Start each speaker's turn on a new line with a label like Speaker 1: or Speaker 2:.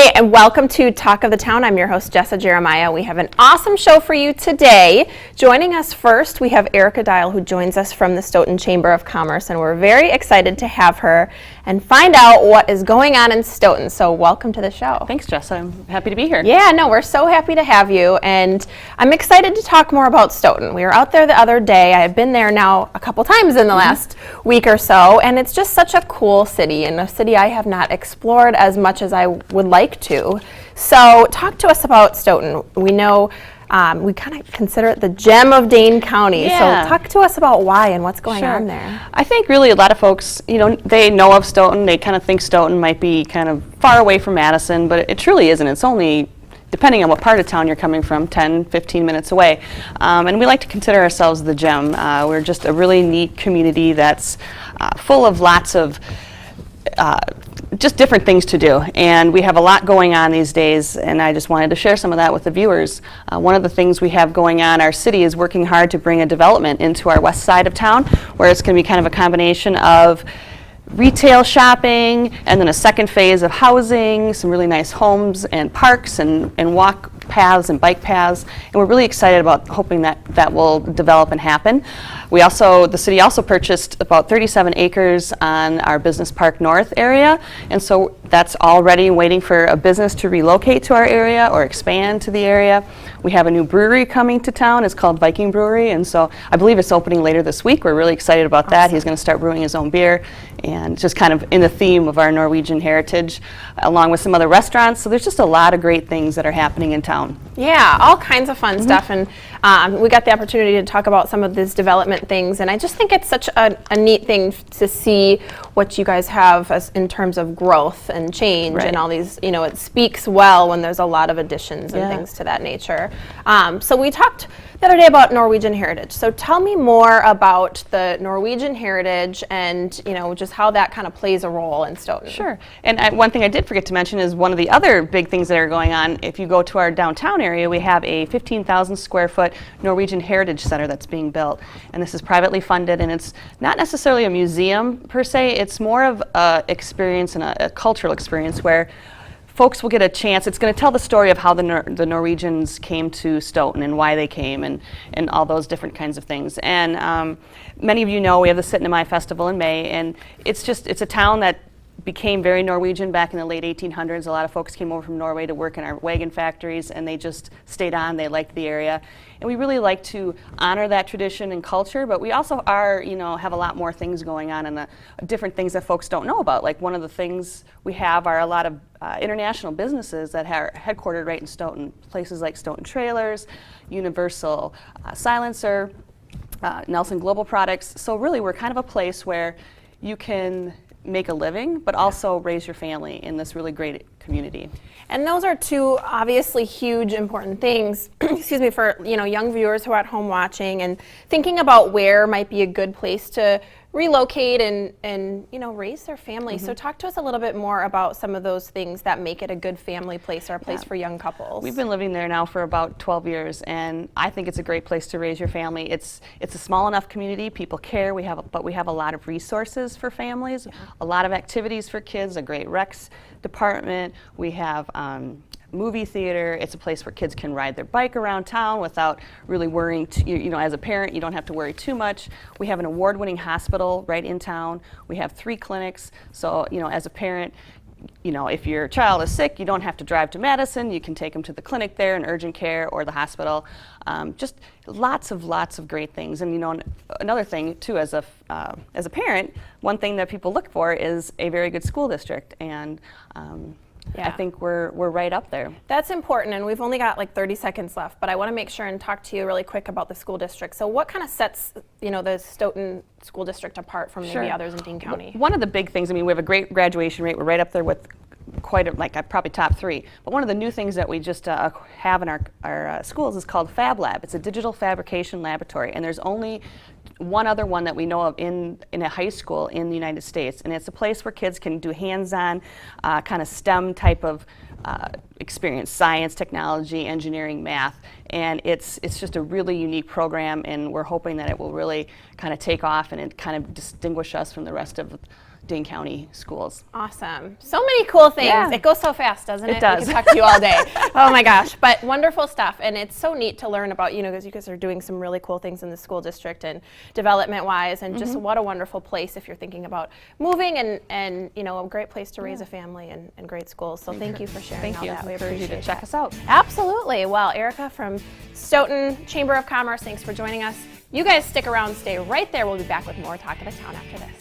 Speaker 1: Hey, and welcome to Talk of the Town. I'm your host, Jessa Jeremiah. We have an awesome show for you today. Joining us first, we have Erica Dial, who joins us from the Stoughton Chamber of Commerce, and we're very excited to have her and find out what is going on in Stoughton. So welcome to the show.
Speaker 2: Thanks, Jessa. I'm happy to be here.
Speaker 1: Yeah, no, we're so happy to have you, and I'm excited to talk more about Stoughton. We were out there the other day. I have been there now a couple times in the last week or so, and it's just such a cool city, and a city I have not explored as much as I would like to. So talk to us about Stoughton. We know we kind of consider it the gem of Dane County.
Speaker 2: Yeah.
Speaker 1: So talk to us about why and what's going on there.
Speaker 2: I think really a lot of folks, they know of Stoughton. They kind of think Stoughton might be kind of far away from Madison, but it truly isn't. It's only, depending on what part of town you're coming from, 10, 15 minutes away. And we like to consider ourselves the gem. We're just a really neat community that's full of lots of just different things to do, and we have a lot going on these days, and I just wanted to share some of that with the viewers. One of the things we have going on, our city is working hard to bring a development into our west side of town, where it's going to be kind of a combination of retail shopping and then a second phase of housing, some really nice homes and parks and walk paths and bike paths, and we're really excited about hoping that that will develop and happen. The city also purchased about 37 acres on our Business Park North area, and so that's already waiting for a business to relocate to our area or expand to the area. We have a new brewery coming to town. It's called Viking Brewery, and so I believe it's opening later this week. We're really excited about that. He's going to start brewing his own beer, and just kind of in the theme of our Norwegian heritage, along with some other restaurants. So there's just a lot of great things that are happening in town.
Speaker 1: Yeah, all kinds of fun stuff, and we got the opportunity to talk about some of these development things, and I just think it's such a neat thing to see what you guys have as in terms of growth and change and all these, it speaks well when there's a lot of additions and things to that nature. So we talked the other day about Norwegian Heritage. So tell me more about the Norwegian Heritage and, just how that kind of plays a role in Stoughton.
Speaker 2: Sure. And one thing I did forget to mention is one of the other big things that are going on. If you go to our downtown area, we have a 15,000 square foot Norwegian Heritage Center that's being built. And this is privately funded, and it's not necessarily a museum per se. It's more of an experience and a cultural experience where folks will get a chance. It's going to tell the story of how the Norwegians came to Stoughton and why they came and all those different kinds of things. And many of you know we have the Sit-in-a-My Festival in May, and it's a town that became very Norwegian back in the late 1800s. A lot of folks came over from Norway to work in our wagon factories, and they just stayed on. They liked the area. And we really like to honor that tradition and culture, but we also have a lot more things going on and the different things that folks don't know about. Like one of the things we have are a lot of international businesses that are headquartered right in Stoughton. Places like Stoughton Trailers, Universal Silencer, Nelson Global Products. So really we're kind of a place where you can make a living, but also raise your family in this really great community.
Speaker 1: And those are two obviously huge, important things, excuse me, for young viewers who are at home watching and thinking about where might be a good place to relocate and raise their family. So talk to us a little bit more about some of those things that make it a good family place or a place for young couples.
Speaker 2: We've been living there now for about 12 years, and I think it's a great place to raise your family. It's a small enough community. People care. But we have a lot of resources for families, a lot of activities for kids, a great recs department. We have movie theater. It's a place where kids can ride their bike around town without really worrying. As a parent, you don't have to worry too much. We have an award-winning hospital right in town. We have 3 clinics. So, as a parent, if your child is sick, you don't have to drive to Madison. You can take them to the clinic there in urgent care or the hospital. Just lots of great things. And another thing too, as a parent, one thing that people look for is a very good school district, and I think we're right up there.
Speaker 1: That's important, and we've only got like 30 seconds left, but I want to make sure and talk to you really quick about the school district. So what kind of sets the Stoughton School District apart from maybe others in Dane County?
Speaker 2: One of the big things, we have a great graduation rate. We're right up there with probably top 3. But one of the new things that we just have in our schools is called Fab Lab. It's a digital fabrication laboratory, and there's only one other one that we know of in a high school in the United States, and it's a place where kids can do hands-on kind of STEM type of experience: science, technology, engineering, math, and it's just a really unique program, and we're hoping that it will really kind of take off and it kind of distinguish us from the rest of Dane County schools.
Speaker 1: Awesome. So many cool things.
Speaker 2: Yeah.
Speaker 1: It goes so fast, doesn't it?
Speaker 2: It does.
Speaker 1: We could talk to you all day. Oh my gosh. But wonderful stuff. And it's so neat to learn about, because you guys are doing some really cool things in the school district and development-wise, and just what a wonderful place if you're thinking about moving and a great place to raise a family and great schools. So thank you for sharing all that. We
Speaker 2: encourage you to
Speaker 1: appreciate
Speaker 2: check
Speaker 1: that.
Speaker 2: us out.
Speaker 1: Absolutely. Well, Erica from Stoughton Chamber of Commerce, thanks for joining us. You guys stick around, stay right there. We'll be back with more Talk of the Town after this.